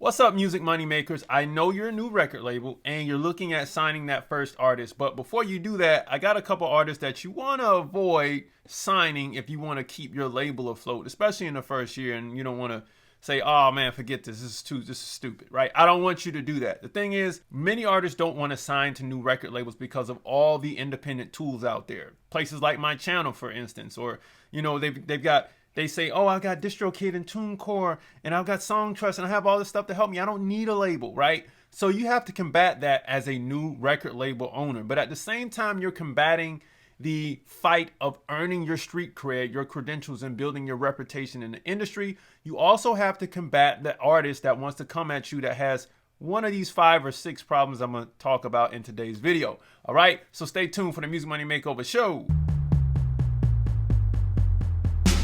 What's up, music money makers? I know you're a new record label and you're looking at signing that first artist, but before you do that, I got a couple artists that you want to avoid signing if you want to keep your label afloat, especially in the first year, and you don't want to say, "Oh man, forget this. This is stupid," right? I don't want you to do that. The thing is, many artists don't want to sign to new record labels because of all the independent tools out there. Places like my channel, for instance, or they say, "Oh, I got DistroKid and TuneCore, and I've got Songtrust, and I have all this stuff to help me. I don't need a label," right? So you have to combat that as a new record label owner. But at the same time, you're combating the fight of earning your street cred, your credentials, and building your reputation in the industry. You also have to combat the artist that wants to come at you that has one of these 5 or 6 problems I'm going to talk about in today's video. All right, so stay tuned for the Music Money Makeover show.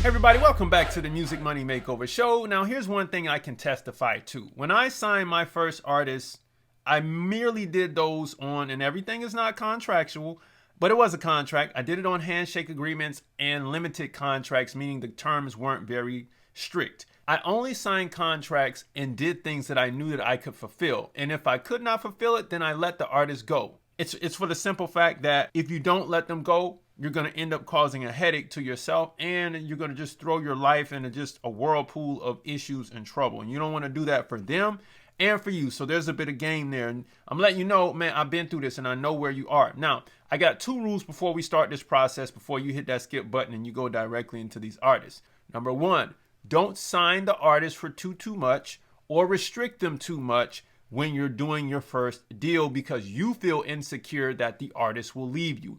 Hey everybody, welcome back to the Music Money Makeover show. Now here's one thing I can testify to. When I signed my first artist, I merely did those on, and everything is not contractual, but it was a contract. I did it on handshake agreements and limited contracts, meaning the terms weren't very strict. I only signed contracts and did things that I knew that I could fulfill. And if I could not fulfill it, then I let the artist go. It's for the simple fact that if you don't let them go, you're going to end up causing a headache to yourself, and you're going to just throw your life into just a whirlpool of issues and trouble. And you don't want to do that for them and for you. So there's a bit of game there. And I'm letting you know, man, I've been through this and I know where you are. Now, I got 2 rules before we start this process, before you hit that skip button and you go directly into these artists. Number 1, don't sign the artist for too much or restrict them too much when you're doing your first deal because you feel insecure that the artist will leave you.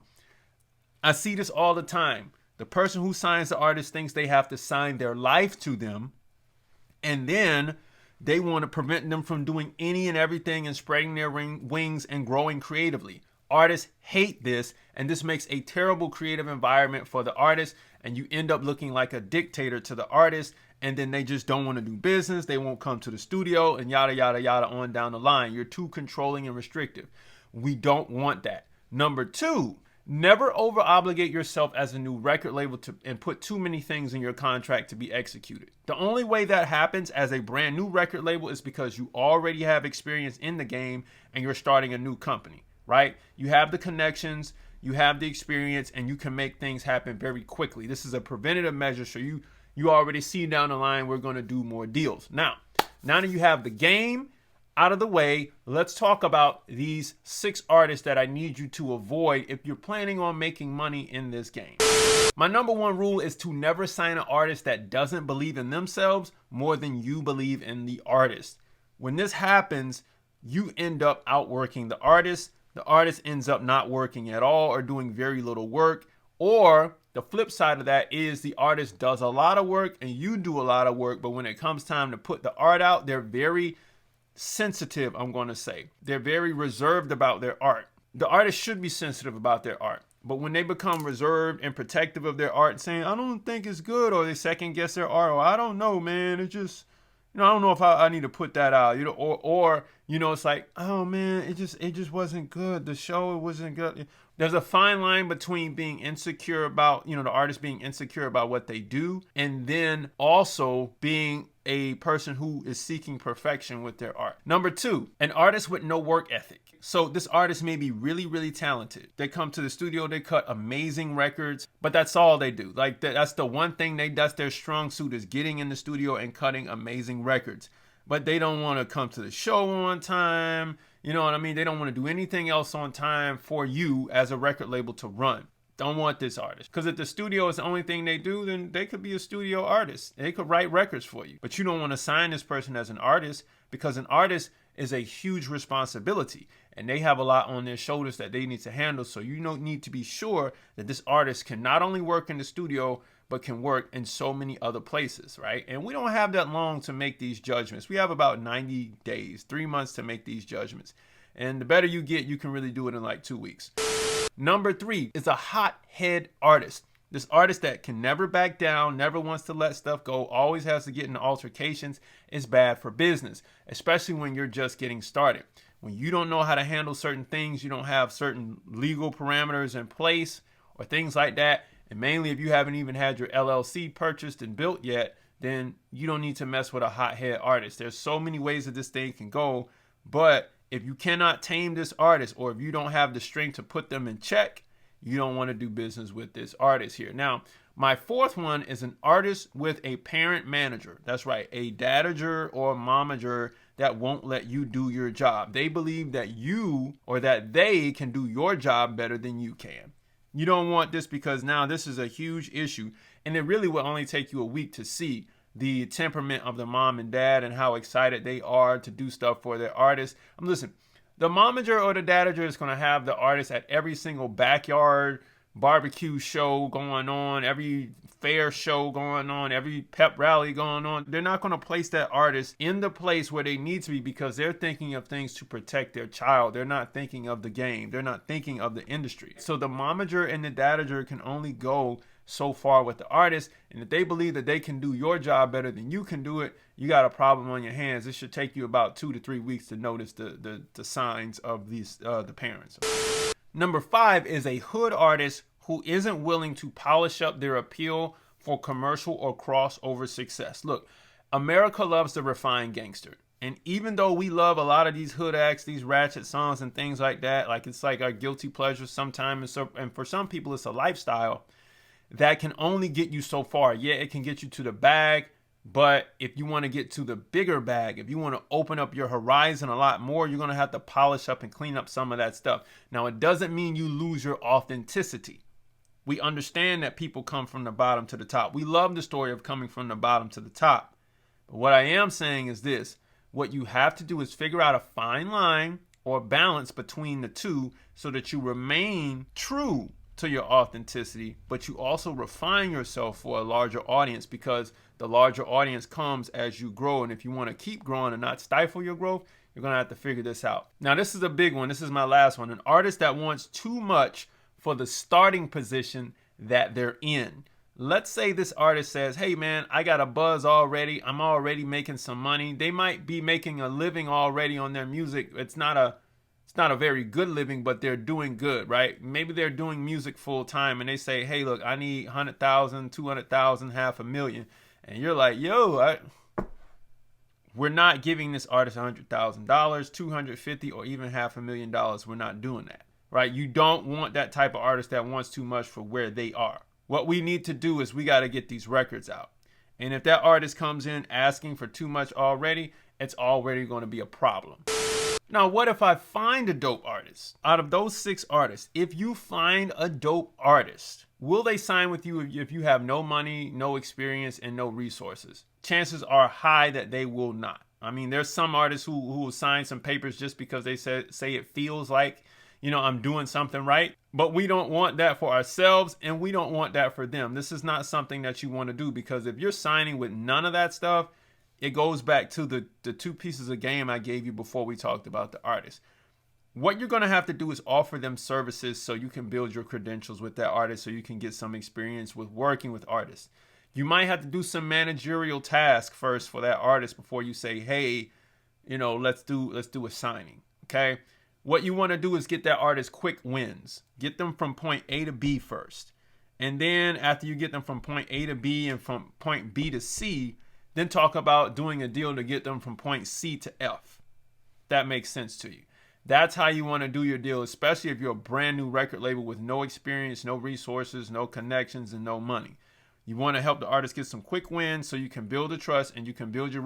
I see this all the time. The person who signs the artist thinks they have to sign their life to them, and then they want to prevent them from doing any and everything and spreading their wings and growing creatively. Artists hate this, and this makes a terrible creative environment for the artist, and you end up looking like a dictator to the artist, and then they just don't want to do business. They won't come to the studio, and yada, yada, yada on down the line. You're too controlling and restrictive. We don't want that. Number 2, never over obligate yourself as a new record label and put too many things in your contract to be executed. The only way that happens as a brand new record label is because you already have experience in the game and you're starting a new company, right? You have the connections, you have the experience, and you can make things happen very quickly. This is a preventative measure, so you already see down the line we're going to do more deals. Now that you have the game out of the way, let's talk about these 6 artists that I need you to avoid if you're planning on making money in this game. My number 1 rule is to never sign an artist that doesn't believe in themselves more than you believe in the artist. When this happens, you end up outworking the artist. The artist ends up not working at all or doing very little work. Or the flip side of that is the artist does a lot of work and you do a lot of work, but when it comes time to put the art out, they're very sensitive, I'm going to say. They're very reserved about their art. The artist should be sensitive about their art. But when they become reserved and protective of their art, saying, "I don't think it's good," or they second guess their art, or "I don't know, man, it just, I don't know if I need to put that out," or it's like, "Oh man, it just wasn't good. The show, it wasn't good." There's a fine line between being insecure about, the artist being insecure about what they do, and then also being a person who is seeking perfection with their art. Number 2, an artist with no work ethic. So this artist may be really, really talented. They come to the studio, they cut amazing records, but that's all they do. Like that's the one thing that's their strong suit, is getting in the studio and cutting amazing records. But they don't want to come to the show on time. You know what I mean? They don't want to do anything else on time for you as a record label to run. Don't want this artist. Because if the studio is the only thing they do, then they could be a studio artist. They could write records for you. But you don't want to sign this person as an artist, because an artist is a huge responsibility. And they have a lot on their shoulders that they need to handle. So you don't need to be sure that this artist can not only work in the studio, but can work in so many other places, right? And we don't have that long to make these judgments. We have about 90 days, 3 months to make these judgments. And the better you get, you can really do it in like 2 weeks. Number 3 is a hothead artist. This artist that can never back down, never wants to let stuff go, always has to get into altercations, is bad for business, especially when you're just getting started. When you don't know how to handle certain things, you don't have certain legal parameters in place or things like that, and mainly if you haven't even had your LLC purchased and built yet, then you don't need to mess with a hothead artist. There's so many ways that this thing can go, but if you cannot tame this artist, or if you don't have the strength to put them in check, you don't want to do business with this artist here. Now, my fourth one is an artist with a parent manager. That's right, a dadager or momager that won't let you do your job. They believe that you, or that they can do your job better than you can. You don't want this, because now this is a huge issue, and it really will only take you a week to see the temperament of the mom and dad and how excited they are to do stuff for their artist. Listen, the momager or the dadager is going to have the artist at every single backyard barbecue show going on, every fair show going on, every pep rally going on. They're not going to place that artist in the place where they need to be, because they're thinking of things to protect their child. They're not thinking of the game. They're not thinking of the industry. So the momager and the dadager can only go so far with the artist, and if they believe that they can do your job better than you can do it, you got a problem on your hands. It should take you about 2 to 3 weeks to notice the signs of these the parents. Number 5 is a hood artist who isn't willing to polish up their appeal for commercial or crossover success. Look, America loves the refined gangster. And even though we love a lot of these hood acts, these ratchet songs and things like that, like it's like our guilty pleasure sometimes, and for some people it's a lifestyle that can only get you so far. Yeah, it can get you to the bag, but if you want to get to the bigger bag, if you want to open up your horizon a lot more, you're going to have to polish up and clean up some of that stuff. Now, it doesn't mean you lose your authenticity. We understand that people come from the bottom to the top. We love the story of coming from the bottom to the top. But what I am saying is this: what you have to do is figure out a fine line or balance between the two, so that you remain true to your authenticity, but you also refine yourself for a larger audience, because the larger audience comes as you grow. And if you want to keep growing and not stifle your growth, you're going to have to figure this out. Now, this is a big one. This is my last one. An artist that wants too much for the starting position that they're in. Let's say this artist says, hey man, I got a buzz already. I'm already making some money. They might be making a living already on their music. It's not a very good living, but they're doing good, right? Maybe they're doing music full time, and they say, hey, look, I need 100,000, 200,000, $500,000. And you're like, yo, we're not giving this artist $100,000, $250,000, or even $500,000. We're not doing that, right? You don't want that type of artist that wants too much for where they are. What we need to do is we got to get these records out. And if that artist comes in asking for too much already, it's already going to be a problem. Now, what if I find a dope artist? Out of those 6 artists, if you find a dope artist, will they sign with you if you have no money, no experience, and no resources? Chances are high that they will not. I mean, there's some artists who will sign some papers just because they say it feels like, I'm doing something right. But we don't want that for ourselves, and we don't want that for them. This is not something that you want to do, because if you're signing with none of that stuff, it goes back to the 2 pieces of game I gave you before we talked about the artist. What you're going to have to do is offer them services so you can build your credentials with that artist, so you can get some experience with working with artists. You might have to do some managerial tasks first for that artist before you say, hey, let's do a signing. Okay. What you want to do is get that artist quick wins. Get them from point A to B first. And then after you get them from point A to B and from point B to C, then talk about doing a deal to get them from point C to F. That makes sense to you. That's how you want to do your deal, especially if you're a brand new record label with no experience, no resources, no connections, and no money. You want to help the artist get some quick wins so you can build the trust and you can build your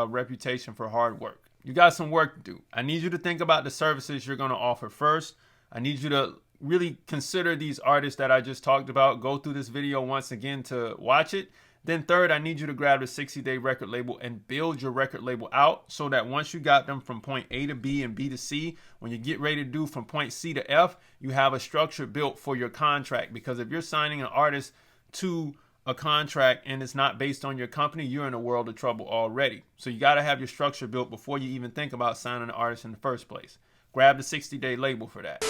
reputation for hard work. You got some work to do. I need you to think about the services you're going to offer first. I need you to really consider these artists that I just talked about. Go through this video once again to watch it. Then third, I need you to grab the 60-day record label and build your record label out so that once you got them from point A to B and B to C, when you get ready to do from point C to F, you have a structure built for your contract. Because if you're signing an artist to a contract and it's not based on your company, you're in a world of trouble already. So you got to have your structure built before you even think about signing an artist in the first place. Grab the 60-day label for that.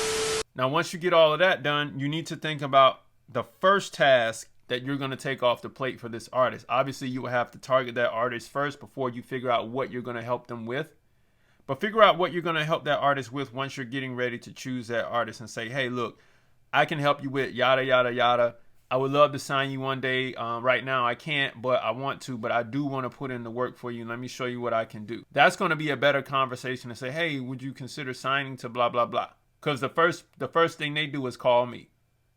Now, once you get all of that done, you need to think about the first task that you're going to take off the plate for this artist. Obviously, you will have to target that artist first before you figure out what you're going to help them with. But figure out what you're going to help that artist with once you're getting ready to choose that artist and say, hey, look, I can help you with yada, yada, yada. I would love to sign you one day. Right now I can't, but I want to, but I do want to put in the work for you. Let me show you what I can do. That's going to be a better conversation to say, hey, would you consider signing to blah, blah, blah? Because the first thing they do is call me.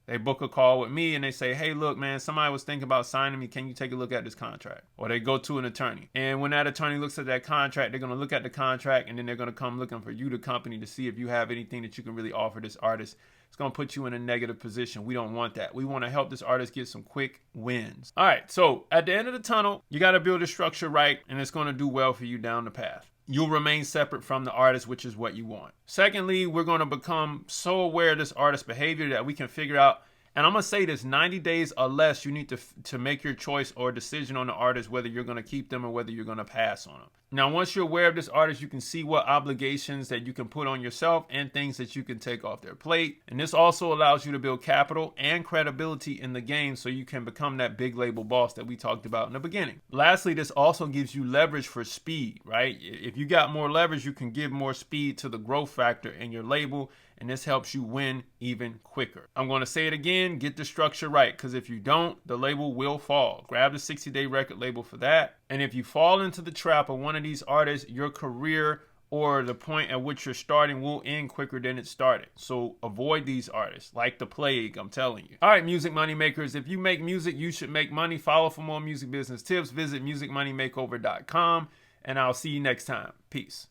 They book a call with me and they say, hey, look, man, somebody was thinking about signing me. Can you take a look at this contract? Or they go to an attorney. And when that attorney looks at that contract, they're going to look at the contract and then they're going to come looking for you, the company, to see if you have anything that you can really offer this artist. It's going to put you in a negative position. We don't want that. We want to help this artist get some quick wins. All right. So at the end of the tunnel, you got to build a structure right, and it's going to do well for you down the path. You'll remain separate from the artist, which is what you want. Secondly, we're going to become so aware of this artist's behavior that we can figure out, and I'm going to say this, 90 days or less, you need to make your choice or decision on the artist, whether you're going to keep them or whether you're going to pass on them. Now, once you're aware of this artist, you can see what obligations that you can put on yourself and things that you can take off their plate. And this also allows you to build capital and credibility in the game so you can become that big label boss that we talked about in the beginning. Lastly, this also gives you leverage for speed, right? If you got more leverage, you can give more speed to the growth factor in your label, and this helps you win even quicker. I'm going to say it again, get the structure right, because if you don't, the label will fall. Grab the 60-day record label for that. And if you fall into the trap of one of these artists, your career or the point at which you're starting will end quicker than it started. So avoid these artists like the plague, I'm telling you. All right, music money makers, if you make music, you should make money. Follow for more music business tips. Visit musicmoneymakeover.com, and I'll see you next time. Peace.